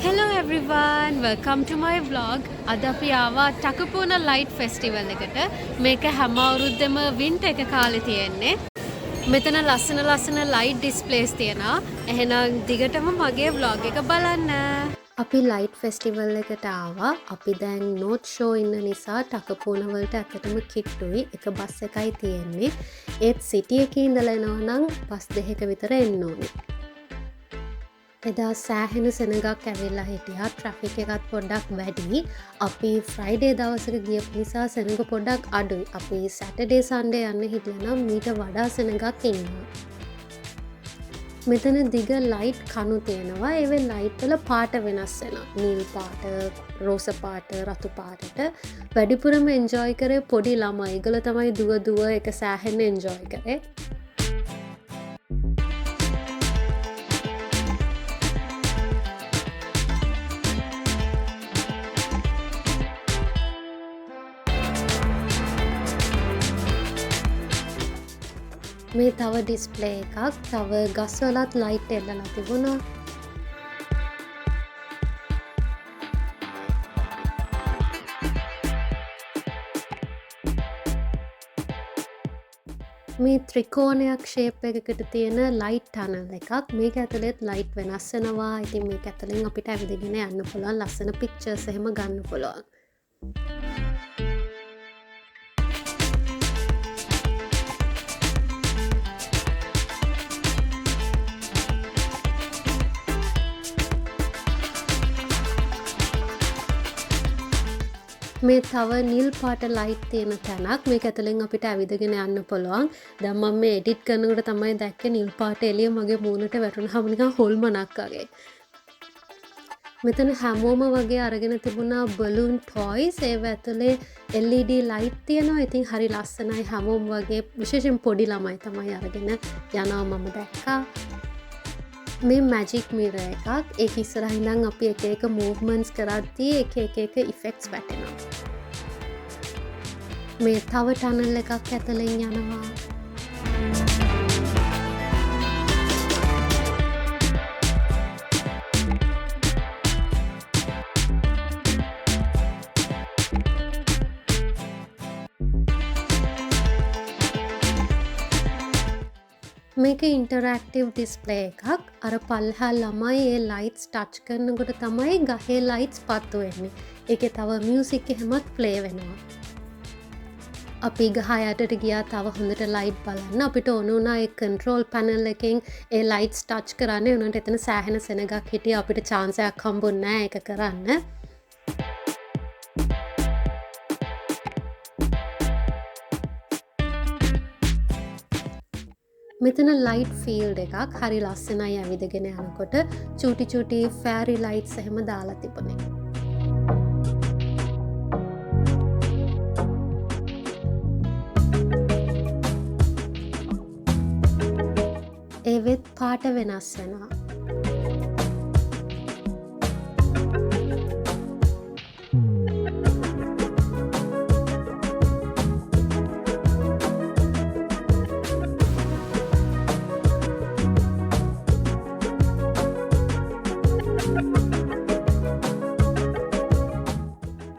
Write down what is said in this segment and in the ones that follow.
Hello everyone, welcome to my vlog. අද අපි ආවා ටකපෝන ලයිට් ෆෙස්ටිවල් එකට. මේක හැම අවුරුද්දෙම වින්ටර් එක කාලේ තියෙන්නේ. මෙතන ලස්සන ලයිට් ඩිස්ප්ලේස් තියෙනවා. එහෙනම් දිගටම මගේ vlog එක බලන්න. අපි ලයිට් ෆෙස්ටිවල් එකට ආවා. අපි දැන් නෝත් ෂෝ ඉන්න නිසා ටකපෝන වලට ඇත්තටම කිට්ටුයි. එක බස් එකයි තියෙන්නේ. ඒත් සිටි එකේ ඉඳලා එනවා නම් බස් දෙකක විතර එන්න ඕනේ. එදා සෑහෙන සෙනගක් ඇවිල්ලා හිටියා. ට්‍රැෆික් එකත් පොඩ්ඩක් වැඩි. අපි ෆ්‍රයිඩේ දවසක ගියපු නිසා සෙනග පොඩ්ඩක් අඩුයි. අපි සැටර්ඩේ සන්ඩේ යන්න හිටියනම් මීට වඩා සෙනගක් ඉන්නවා. මෙතන දිග ලයිට් කණු තියෙනවා. ඒවේ ලයිට් වල පාට වෙනස් වෙනවා. නිල් පාට, රෝස පාට, රතු පාටට. වැඩිපුරම එන්ජොයි කරේ පොඩි ළමයි. ඒගොල්ලෝ තමයි දුව එක සෑහෙන එන්ජොයි කරේ. මේ තව ඩිස්ප්ලේ එකක්. තව ගස්වලත් ලයිට් එල්ලලා තිබුණා. මේ ත්‍රිකෝණයක් ෂේප් එකකට තියෙන ලයිට් ටනල් එකක්. මේක ඇතුළෙත් ලයිට් වෙනස් වෙනවා. ඉතින් මේක ඇතුළෙන් අපිට ඇවිදගෙන යන්න පුළුවන්. ලස්සන පික්චර්ස් එහෙම ගන්න පුළුවන්. මේ තව නිල් පාට ලයිට් තියෙන තැනක්. මේක ඇතුලෙන් අපිට ඇවිදගෙන යන්න පුළුවන්. දැන් මම මේ එඩිට් කරනකොට තමයි දැක්කේ නිල් පාට එළිය මගේ මූණට වැටුණාම නිකන් හොල්මනක් වගේ. මෙතන හැමෝම වගේ අරගෙන තිබුණා බලූන් ටොයිස්. ඒව ඇතුලේ LED ලයිට් තියෙනවා. ඉතින් හරි ලස්සනයි. හැමෝම වගේ විශේෂයෙන් පොඩි ළමයි තමයි අරගෙන යනවා මම දැක්කා. මේ මැජික් මිරර් එකක්. ඒක ඉස්සරහින්දන් අපි එක මූව්මන්ට්ස් කරද්දී එක ඉෆෙක්ට්ස් වැටෙනවා. මේ තව ටනල් එකක් ඇතුලෙන් යනවා. මේක ඉන්ටරැක්ටිව් ඩිස්ප්ලේ එකක්. අර පල්හා ළමයි ඒ ලයිට්ස් ටච් කරනකොට තමයි ගහේ ලයිට්ස් පත්තු වෙන්නේ. ඒකේ තව මියුසික් එහෙමත් ප්ලේ වෙනවා. අපි ගහ යටට ගියා තව හොඳට ලයිට් බලන්න. අපිට ඕන වුණා ඒ කන්ට්‍රෝල් පැනල් එකෙන් ඒ ලයිට්ස් ටච් කරන්න. ඒ උනට එතන සෑහෙන සෙනගක් හිටියා. අපිට chance එකක් හම්බුන්නේ නැහැ ඒක කරන්න. මෙතන ලයිට් ෆීල්ඩ් එකක්. හරි ලස්සනයි ඇවිදගෙන යනකොට. චූටි ෆෑරි ලයිට්ස් එහෙම දාලා තිබුණේ. ඒවෙත් පාට වෙනස් වෙනවා.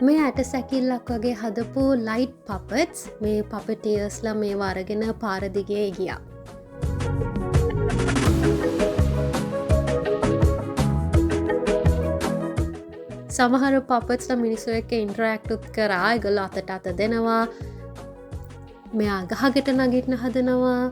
මේ ඇට සැකිල්ලක් වගේ හදපු ලයිට් පපට්ස්. මේ පපටියර්ස්ලා මේ අරගෙන පාර දිගේ ගියා. සමහර පපට්ස්ලා මිනිස්සු එක්ක ඉන්ටරැක්ට් කරා. ඒගොල්ලෝ අතට දෙනවා. මෙයා ගහකට නගින්න හදනවා.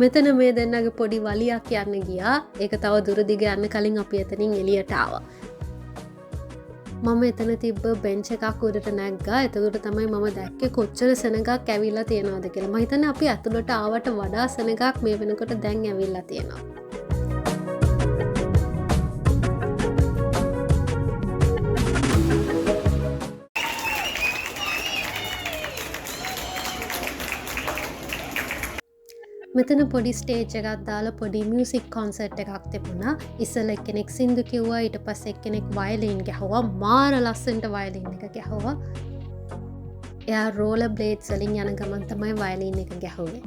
මෙතන මේ දෙන්නගේ පොඩි වලියක් යන්න ගියා. ඒක තව දුර දිග යන්න කලින් අපි එතනින් එළියට ආවා. මම එතන තිබ්බ බෙන්ච් එකක් උඩට නැග්ගා. එතකොට තමයි මම දැක්කේ කොච්චර සෙනගක් ඇවිල්ලා තියෙනවද කියලා. මම හිතන්නේ අපි ඇතුළට ආවට වඩා සෙනගක් මේ වෙනකොට දැන් ඇවිල්ලා තියෙනවා. මෙතන පොඩි ස්ටේජ් එකක් දාලා පොඩි මියුසික් කොන්සර්ට් එකක් තිබුණා. ඉස්සෙල්ලා එක්කෙනෙක් සින්දු කිව්වා, ඊට පස්සේ එක්කෙනෙක් වයලින් ගැහුවා. මාර ලස්සනට වයලින් එක ගැහුවා. එයා රෝලර් බ්ලේඩ්ස් වලින් යන ගමන් තමයි වයලින් එක ගැහුවේ.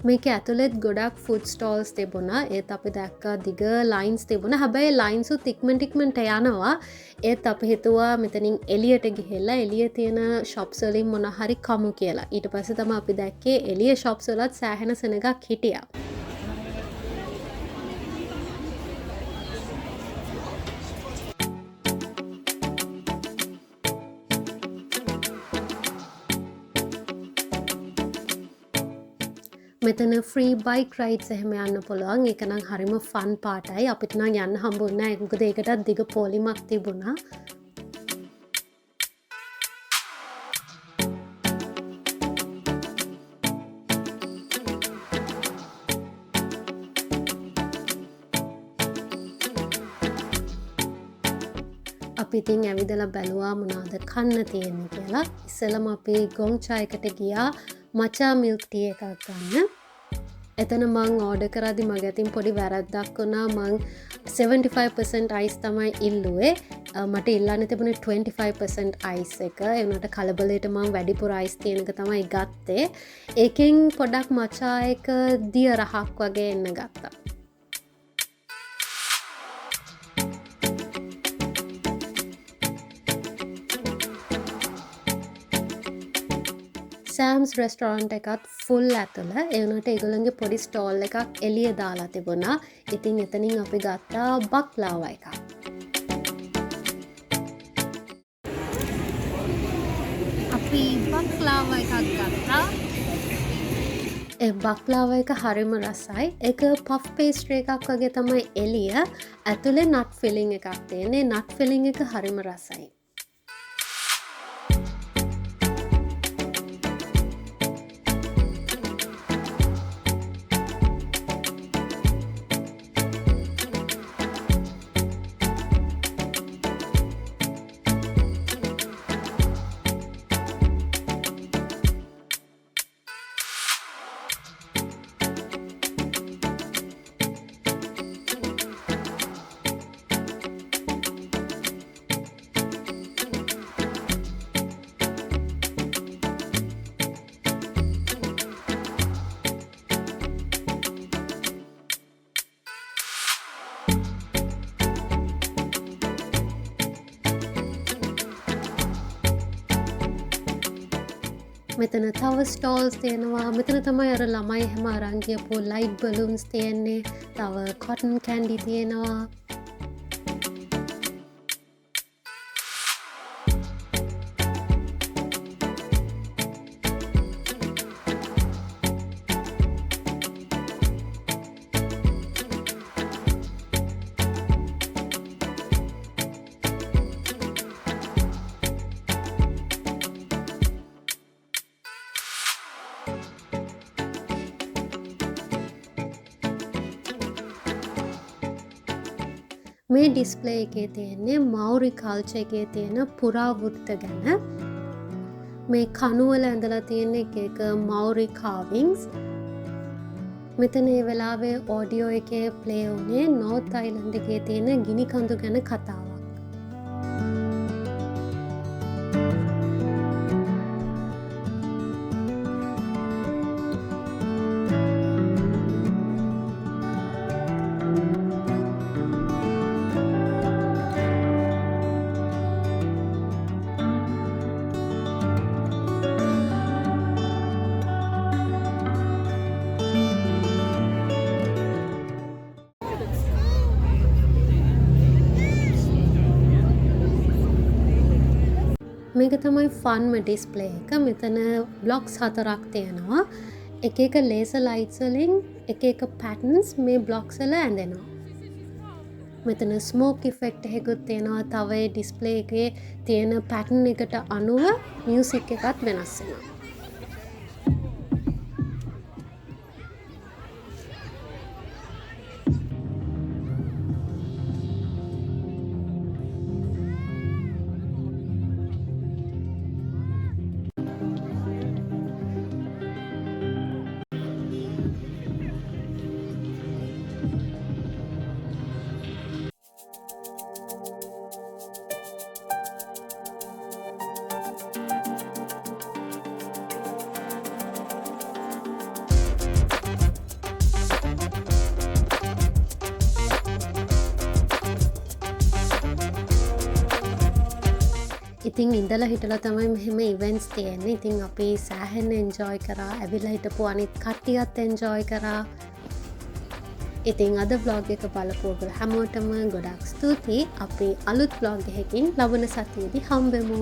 මේක ඇතුළෙත් ගොඩක් ෆුඩ් ස්ටෝල්ස් තිබුණා. ඒත් අපි දැක්කා දිග ලයින්ස් තිබුණා. හැබැයි ලයින්සුත් ඉක්මනට යනවා. ඒත් අපි හිතුවා මෙතනින් එළියට ගිහිල්ලා එළිය තියෙන shops වලින් මොන හරි කමු කියලා. ඊට පස්සේ තමයි අපි දැක්කේ එළිය shops වලත් සෑහෙන සෙනගක් හිටියා. මෙතන ෆ්‍රී බයික් රයිඩ්ස් එහෙම යන්න පුළුවන්. ඒක නම් හරිම ෆන් පාටයි. අපිට නම් යන්න හම්බුන්නේ නැහැ. මොකද ඒකටත් දිග පොලිමක් තිබුණා. අපි ඉතින් ඇවිදලා බැලුවා මොනවද කන්න තියෙන්නේ කියලා. ඉස්සෙල්ලම අපි ගොංචා එකට ගියා මචා මිල්ක් ටී එකක් ගන්න. එතන මං ඕඩර් කරද්දි මගේ අතින් පොඩි වැරද්දක් වුණා. මං 75% අයිස් තමයි ඉල්ලුවේ. මට ඉල්ලන්න තිබුණේ 25% අයිස් එක. ඒ වුණාට කලබලයට මං වැඩිපුර අයිස් තියෙන එක තමයි ගත්තේ. ඒකෙන් පොඩක් මචා එක දිය රහක් වගේ එන්න ගත්තා. සෑම්ස් රෙස්ටෝරන්ට් එකත් ෆුල් ඇතුළ. ඒ වුණාට ඒගොල්ලන්ගේ පොඩි ස්ටෝල් එකක් එළිය දාලා තිබුණා. ඉතින් එතනින් අපි ගත්තා බක්ලාවා එකක්. අපි බක්ලාවා එකක් ගත්තා. ඒ බක්ලාවා එක හරිම රසයි. ඒක පෆ් පේස්ට්‍රි එකක් වගේ තමයි එළිය. ඇතුලේ නට් ෆිලිං එකක් තියෙන්නේ. නට් ෆිලිං එක හරිම රසයි. මෙතන තව ස්ටෝල්ස් තියෙනවා. මෙතන තමයි අර ළමයි හැම අරන් ගියපු ලයිට් බලූන්ස් තියෙන්නේ. තව කොටන් කැන්ඩි තියෙනවා. මේ ඩිස්ප්ලේ එකේ තියෙන්නේ මෞරි කල්චර් එකේ තියෙන පුරාවෘත්ත ගැන. මේ කණුවල ඇඳලා තියෙන එක මෞරි කාවිංස්. මෙතන ඒ වෙලාවේ ඔඩියෝ එකේ ප්ලේ වුණේ නෝර්ත් අයිලන්ඩ් එකේ තියෙන ගිනි කඳු ගැන කතාවක්. මේක තමයි ෆන්ම ඩිස්ප්ලේ එක. මෙතන බ්ලොක්ස් 4ක් තියෙනවා. එක එක ලේසර් ලයිට්ස් වලින් එක එක පැටර්න්ස් මේ බ්ලොක්ස් වල ඇඳෙනවා. මෙතන ස්මෝක් ඉෆෙක්ට් එකකුත් තියෙනවා. තව ඒ ඩිස්ප්ලේ එකේ තියෙන පැටර්න් එකට අනුව මියුසික් එකත් වෙනස් වෙනවා. ඉතින් ඉඳලා හිටලා තමයි මෙහෙම ඉවෙන්ට්ස් තියෙන්නේ. ඉතින් අපි සෑහෙන එන්ජොයි කරා. ඇවිල්ලා හිටපු අනිත් කට්ටියත් එන්ජොයි කරා. ඉතින් අද vlog එක බලපු ඔයගොල්ලෝ හැමෝටම ගොඩාක් ස්තුතියි. අපි අලුත් vlog එකකින් ලබන සතියේදී හම්බෙමු.